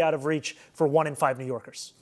out of reach for 1 in 5 New Yorkers.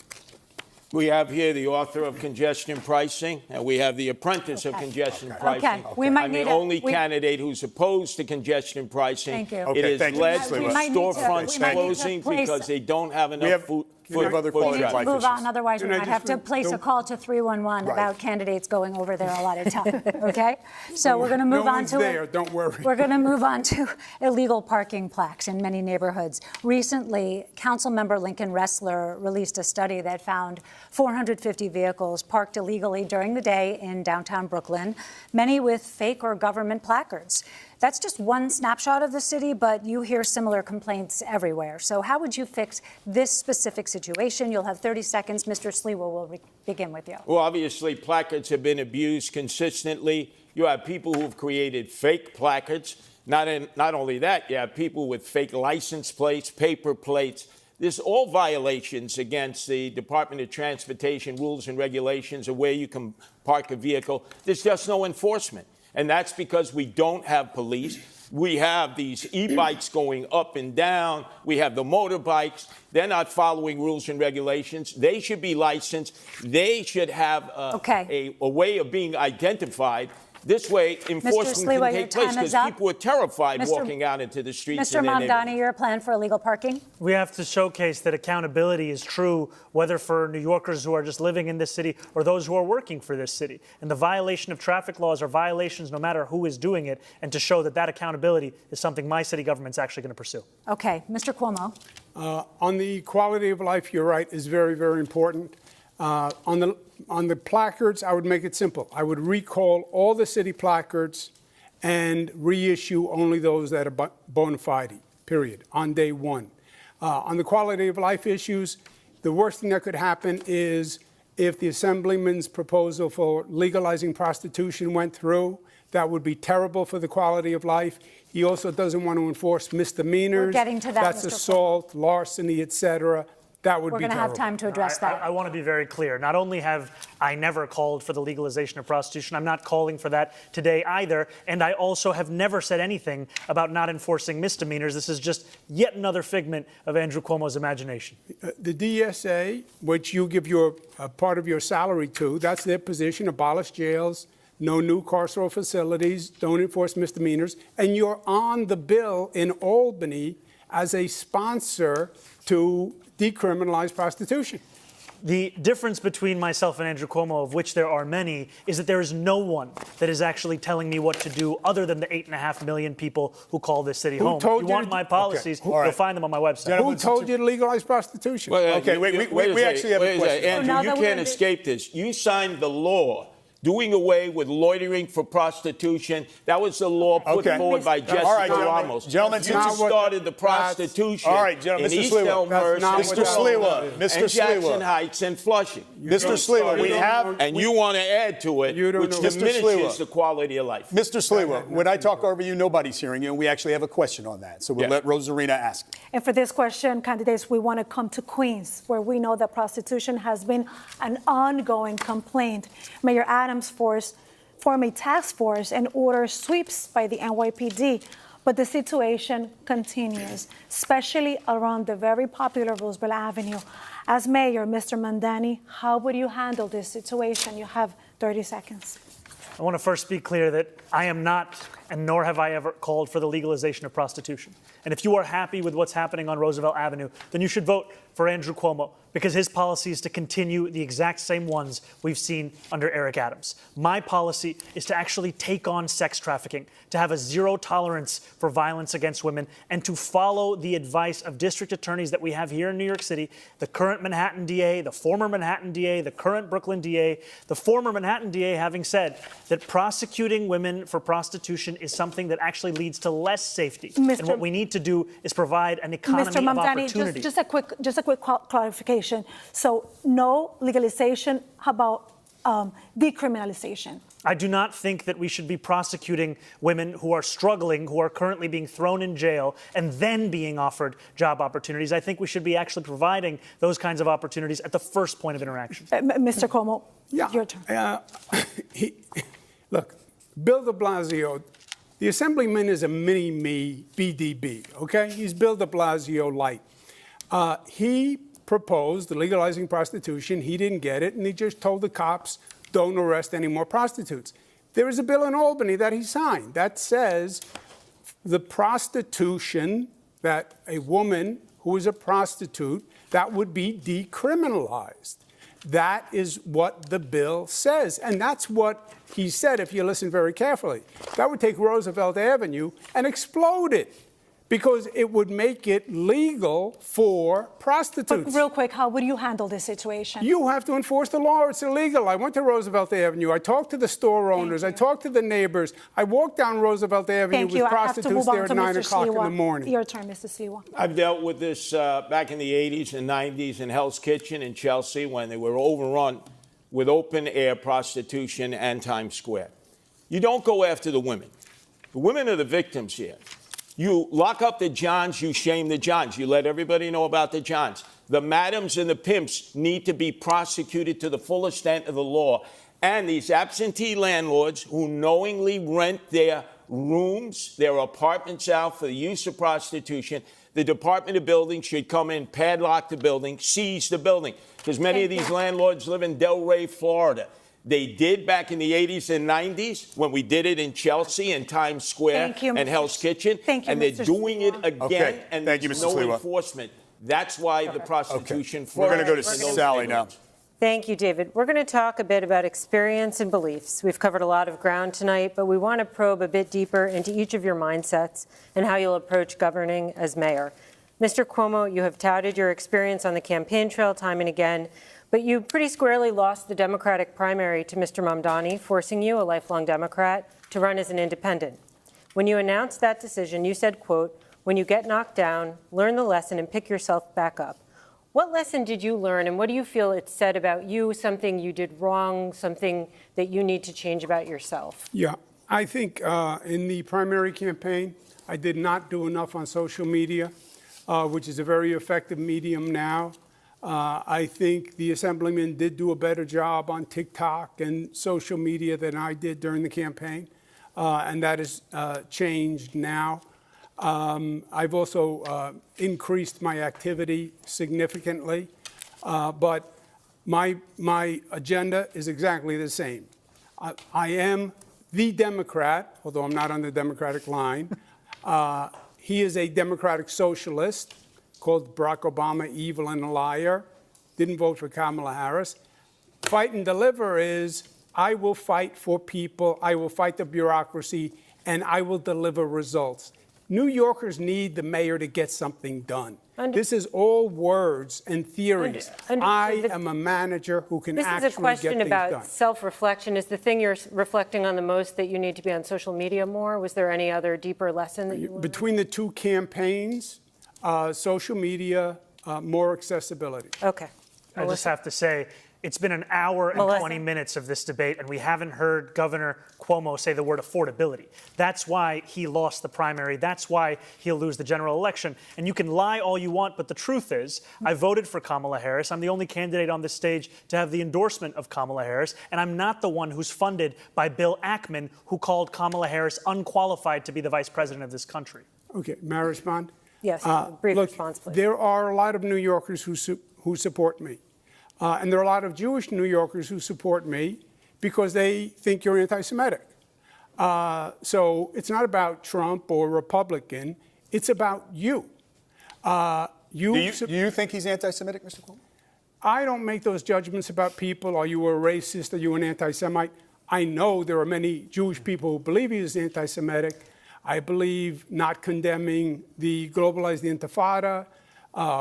We have here the author of Congestion Pricing, and we have the apprentice of Congestion Pricing. We might I'm need the only candidate who's opposed to congestion pricing. Thank you. It has led to We might need to- storefronts we might need to closing place- because they don't have enough food. We have other quality of life move on, issues. otherwise we might have to place a call to 311 about candidates going over their allotted time. Okay, so we're going to move on to there, don't worry. We're going to move on to illegal parking plaques in many neighborhoods. Recently, Councilmember Lincoln Ressler released a study that found 450 vehicles parked illegally during the day in downtown Brooklyn, many with fake or government placards. That's just one snapshot of the city, but you hear similar complaints everywhere. So how would you fix this specific situation? You'll have 30 seconds. Mr. Sliwa will begin with you. Well, obviously, placards have been abused consistently. You have people who've created fake placards. Not only that, you have people with fake license plates, paper plates. There's all violations against the Department of Transportation rules and regulations of where you can park a vehicle. There's just no enforcement. And that's because we don't have police. We have these e-bikes going up and down. We have the motorbikes. They're not following rules and regulations. They should be licensed. They should have a way of being identified. This way, enforcement can take place because people are terrified walking out into the streets. Mr. Mamdani, your plan for illegal parking? We have to showcase that accountability is true, whether for New Yorkers who are just living in this city or those who are working for this city. And the violation of traffic laws are violations no matter who is doing it, and to show that that accountability is something my city government's actually going to pursue. Okay. Mr. Cuomo. On the quality of life, you're right, is very, very important. On the placards, I would make it simple. I would recall all the city placards and reissue only those that are bona fide, period, on day one. On the quality of life issues, the worst thing that could happen is if the Assemblyman's proposal for legalizing prostitution went through. That would be terrible for the quality of life. He also doesn't want to enforce misdemeanors. We're getting to that, That's Mr. assault, larceny, et cetera. That would be terrible. We're going to have time to address that. I want to be very clear. Not only have I never called for the legalization of prostitution, I'm not calling for that today either. And I also have never said anything about not enforcing misdemeanors. This is just yet another figment of Andrew Cuomo's imagination. The DSA, which you give your part of your salary to, that's their position: abolish jails, no new carceral facilities, don't enforce misdemeanors. And you're on the bill in Albany as a sponsor to decriminalize prostitution. The difference between myself and Andrew Cuomo, of which there are many, is that there is no one that is actually telling me what to do other than the 8.5 million people who call this city home. If you want my policies, you'll find them on my website. Who told you to legalize prostitution? Okay, we actually have a question. Andrew, you can't escape this. You signed the law doing away with loitering for prostitution. That was the law put forward by Jessica Ramos. Gentlemen, you started the prostitution in East Elmhurst, Mr. Sliwa, and Jackson Heights and Flushing. Mr. Sliwa, we have... And you want to add to it, which diminishes the quality of life. Mr. Sliwa, when I talk over you, nobody's hearing you, and we actually have a question on that. So we'll let Rosarina ask. And for this question, candidates, we want to come to Queens, where we know that prostitution has been an ongoing complaint. Mayor Adams formed a task force and ordered sweeps by the NYPD. But the situation continues, especially around the very popular Roosevelt Avenue. As mayor, Mr. Mamdani, how would you handle this situation? You have 30 seconds. I want to first be clear that I am not, and nor have I ever called for the legalization of prostitution. And if you are happy with what's happening on Roosevelt Avenue, then you should vote for Andrew Cuomo, because his policy is to continue the exact same ones we've seen under Eric Adams. My policy is to actually take on sex trafficking, to have a zero tolerance for violence against women, and to follow the advice of district attorneys that we have here in New York City, the current Manhattan DA, the former Manhattan DA, the current Brooklyn DA, the former Manhattan DA having said that prosecuting women for prostitution is something that actually leads to less safety. And what we need to do is provide an economy Mr. Mamdani, of opportunity. Just a quick clarification. So no legalization, how about decriminalization? I do not think that we should be prosecuting women who are struggling, who are currently being thrown in jail, and then being offered job opportunities. I think we should be actually providing those kinds of opportunities at the first point of interaction. Mr. Cuomo, your turn. Look, Bill de Blasio, the Assemblyman is a mini-me BDB, okay? He's Bill de Blasio light. He proposed legalizing prostitution. He didn't get it, and he just told the cops, don't arrest any more prostitutes. There is a bill in Albany that he signed that says the prostitution, that a woman who is a prostitute, that would be decriminalized. That is what the bill says. And that's what he said, if you listen very carefully. That would take Roosevelt Avenue and explode it, because it would make it legal for prostitutes. But real quick, how would you handle this situation? You have to enforce the law. It's illegal. I went to Roosevelt Avenue. I talked to the store owners. I talked to the neighbors. I walked down Roosevelt Avenue Thank with you. I have to prostitutes move on there at to 9 Mr. o'clock in the Siwa. morning. Your turn, Mr. Siwa. I've dealt with this back in the 80s and 90s in Hell's Kitchen in Chelsea, when they were overrun with open-air prostitution and Times Square. You don't go after the women. The women are the victims here. You lock up the Johns, you shame the Johns. You let everybody know about the Johns. The madams and the pimps need to be prosecuted to the full extent of the law. And these absentee landlords who knowingly rent their rooms, their apartments out for the use of prostitution, the Department of Buildings should come in, padlock the building, seize the building. Because many of these landlords live in Delray, Florida. They did back in the 80s and 90s when we did it in Chelsea and Times Square and Hell's Kitchen. And they're doing it again, and Thank you, there's Mr. no Sliwa. enforcement. That's why the prostitution We're going to go to flourishes in those Sally now. neighborhoods. Thank you, David. We're going to talk a bit about experience and beliefs. We've covered a lot of ground tonight, but we want to probe a bit deeper into each of your mindsets and how you'll approach governing as mayor. Mr. Cuomo, you have touted your experience on the campaign trail time and again, but you pretty squarely lost the Democratic primary to Mr. Mamdani, forcing you, a lifelong Democrat, to run as an independent. When you announced that decision, you said, quote, "When you get knocked down, learn the lesson and pick yourself back up." What lesson did you learn, and what do you feel it said about you, something you did wrong, something that you need to change about yourself? Yeah, I think in the primary campaign, I did not do enough on social media, which is a very effective medium now. I think the Assemblyman did do a better job on TikTok and social media than I did during the campaign, and that has changed now. I've also increased my activity significantly, but my agenda is exactly the same. I am the Democrat, although I'm not on the Democratic line. He is a Democratic socialist, called Barack Obama evil and a liar, didn't vote for Kamala Harris. Fight and deliver is, I will fight for people, I will fight the bureaucracy, and I will deliver results. New Yorkers need the mayor to get something done. This is all words and theories. I am a manager who can actually get things done. This is a question about self-reflection. Is the thing you're reflecting on the most that you need to be on social media more? Was there any other deeper lesson that you learned? Between the two campaigns, social media, more accessibility. Okay. I just have to say, it's been an hour and 20 minutes of this debate, and we haven't heard Governor Cuomo say the word affordability. That's why he lost the primary. That's why he'll lose the general election. And you can lie all you want, but the truth is, I voted for Kamala Harris. I'm the only candidate on this stage to have the endorsement of Kamala Harris, and I'm not the one who's funded by Bill Ackman, who called Kamala Harris unqualified to be the vice president of this country. Okay, may I respond? Yes, brief response, please. There are a lot of New Yorkers who support me. And there are a lot of Jewish New Yorkers who support me because they think you're anti-Semitic. So it's not about Trump or Republican. It's about you. Do you think he's anti-Semitic, Mr. Cuomo? I don't make those judgments about people. Are you a racist? Are you an anti-Semite? I know there are many Jewish people who believe he is anti-Semitic. I believe not condemning the globalized Intifada,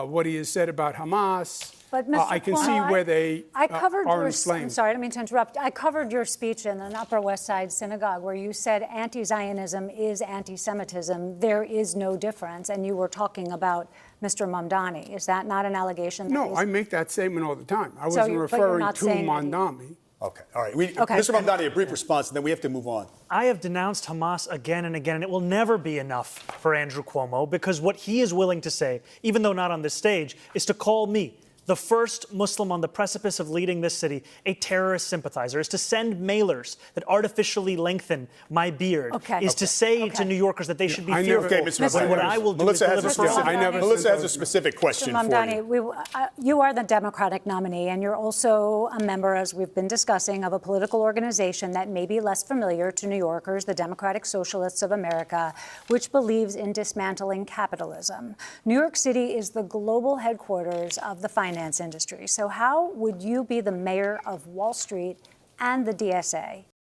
what he has said about Hamas. But Mr. I can Cuomo, see where they are I'm inflamed. sorry, I didn't mean to interrupt. I covered your speech in an Upper West Side synagogue where you said anti-Zionism is anti-Semitism. There is no difference. And you were talking about Mr. Mamdani. Is that not an allegation? No, I make that statement all the time. I wasn't referring to Mamdani. Okay, all right. Mr. Mamdani, a brief response, and then we have to move on. I have denounced Hamas again and again, and it will never be enough for Andrew Cuomo, because what he is willing to say, even though not on this stage, is to call me the first Muslim on the precipice of leading this city, a terrorist sympathizer, is to send mailers that artificially lengthen my beard, to say to New Yorkers that they should be fearful. Okay, Mr. When what I will do Melissa is has deliver a specific, Melissa has a specific question for Mamdani, you. you are the Democratic nominee, and you're also a member, as we've been discussing, of a political organization that may be less familiar to New Yorkers, the Democratic Socialists of America, which believes in dismantling capitalism. New York City is the global headquarters of the finance industry. So how would you be the mayor of Wall Street and the DSA?